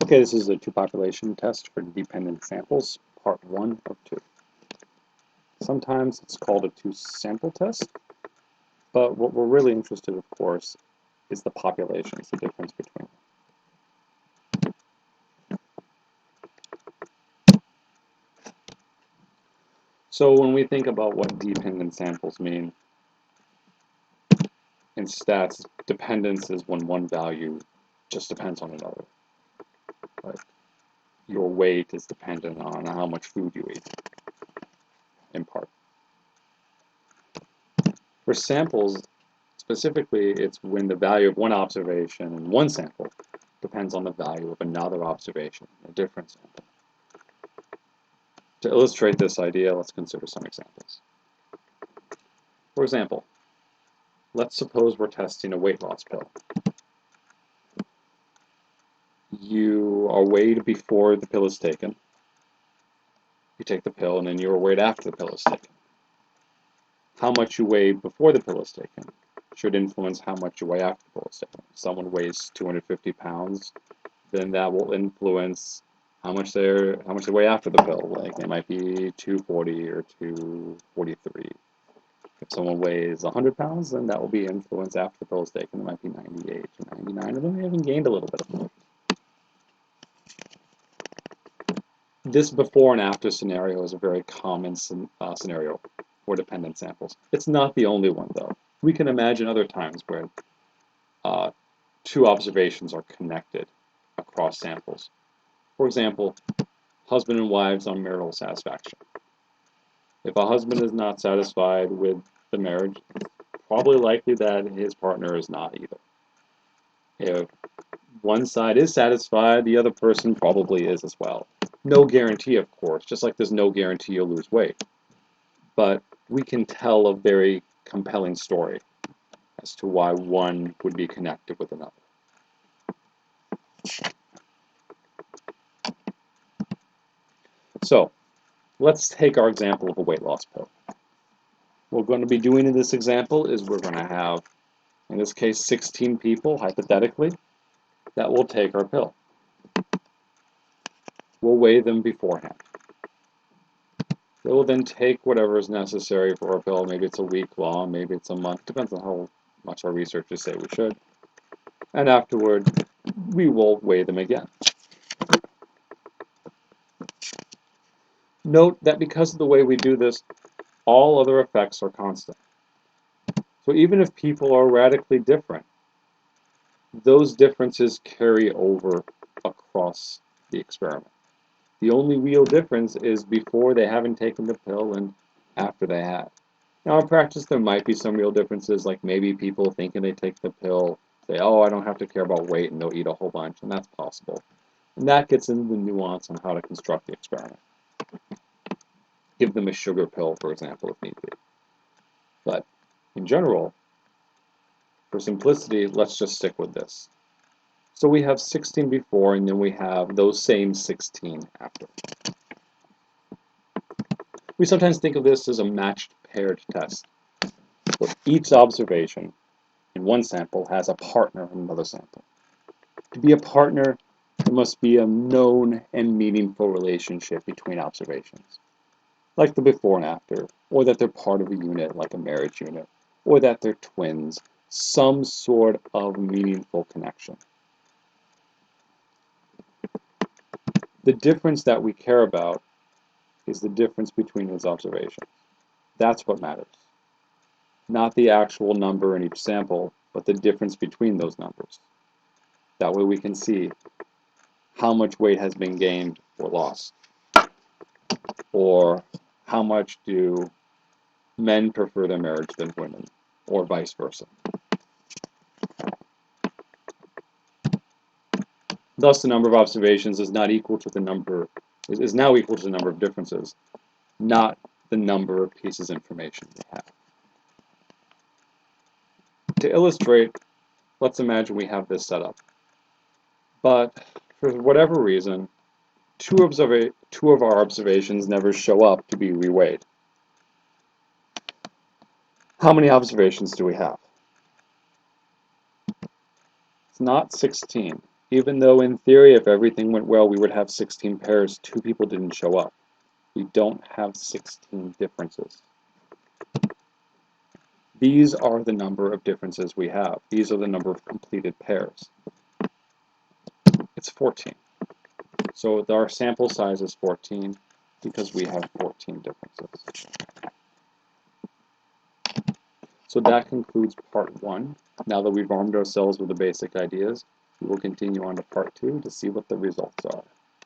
Okay, this is a two-population test for dependent samples, part 1 of 2. Sometimes it's called a two-sample test, but what we're really interested, of course, is the populations, the difference between them. So when we think about what dependent samples mean, in stats, dependence is when one value just depends on another. Like your weight is dependent on how much food you eat, in part. For samples, specifically, it's when the value of one observation in one sample depends on the value of another observation in a different sample. To illustrate this idea, let's consider some examples. For example, let's suppose we're testing a weight loss pill. You are weighed before the pill is taken. You take the pill, and then you are weighed after the pill is taken. How much you weighed before the pill is taken should influence how much you weigh after the pill is taken. If someone weighs 250 pounds, then that will influence how much they weigh after the pill. Like they might be 240 or 243. If someone weighs 100 pounds, then that will be influenced after the pill is taken. It might be 98 or 99, or they may have gained a little bit of weight. This before and after scenario is a very common scenario for dependent samples. It's not the only one, though. We can imagine other times where two observations are connected across samples. For example, husband and wives on marital satisfaction. If a husband is not satisfied with the marriage, it's probably likely that his partner is not either. If one side is satisfied, the other person probably is as well. No guarantee, of course, just like there's no guarantee you'll lose weight. But we can tell a very compelling story as to why one would be connected with another. So, let's take our example of a weight loss pill. What we're going to be doing in this example is we're going to have, in this case, 16 people, hypothetically, that will take our pill. We'll weigh them beforehand. They will then take whatever is necessary for our pill. Maybe it's a week long, maybe it's a month, depends on how much our researchers say we should. And afterward, we will weigh them again. Note that because of the way we do this, all other effects are constant. So even if people are radically different, those differences carry over across the experiment. The only real difference is before they haven't taken the pill and after they have. Now in practice there might be some real differences, like maybe people thinking they take the pill say, oh, I don't have to care about weight, and they'll eat a whole bunch, and that's possible. And that gets into the nuance on how to construct the experiment. Give them a sugar pill, for example, if need be. But in general, for simplicity, let's just stick with this. So we have 16 before, and then we have those same 16 after. We sometimes think of this as a matched paired test, where each observation in one sample has a partner in another sample. To be a partner, there must be a known and meaningful relationship between observations, like the before and after, or that they're part of a unit, like a marriage unit, or that they're twins, some sort of meaningful connection. The difference that we care about is the difference between those observations. That's what matters. Not the actual number in each sample, but the difference between those numbers. That way we can see how much weight has been gained or lost, or how much do men prefer their marriage than women, or vice versa. Thus, the number of observations is now equal to the number of differences, not the number of pieces of information we have. To illustrate, let's imagine we have this set up. But for whatever reason, two of our observations never show up to be reweighed. How many observations do we have? It's not 16. Even though in theory, if everything went well, we would have 16 pairs, 2 people didn't show up. We don't have 16 differences. These are the number of differences we have. These are the number of completed pairs. It's 14. So our sample size is 14 because we have 14 differences. So that concludes part 1. Now that we've armed ourselves with the basic ideas, we will continue on to part 2 to see what the results are.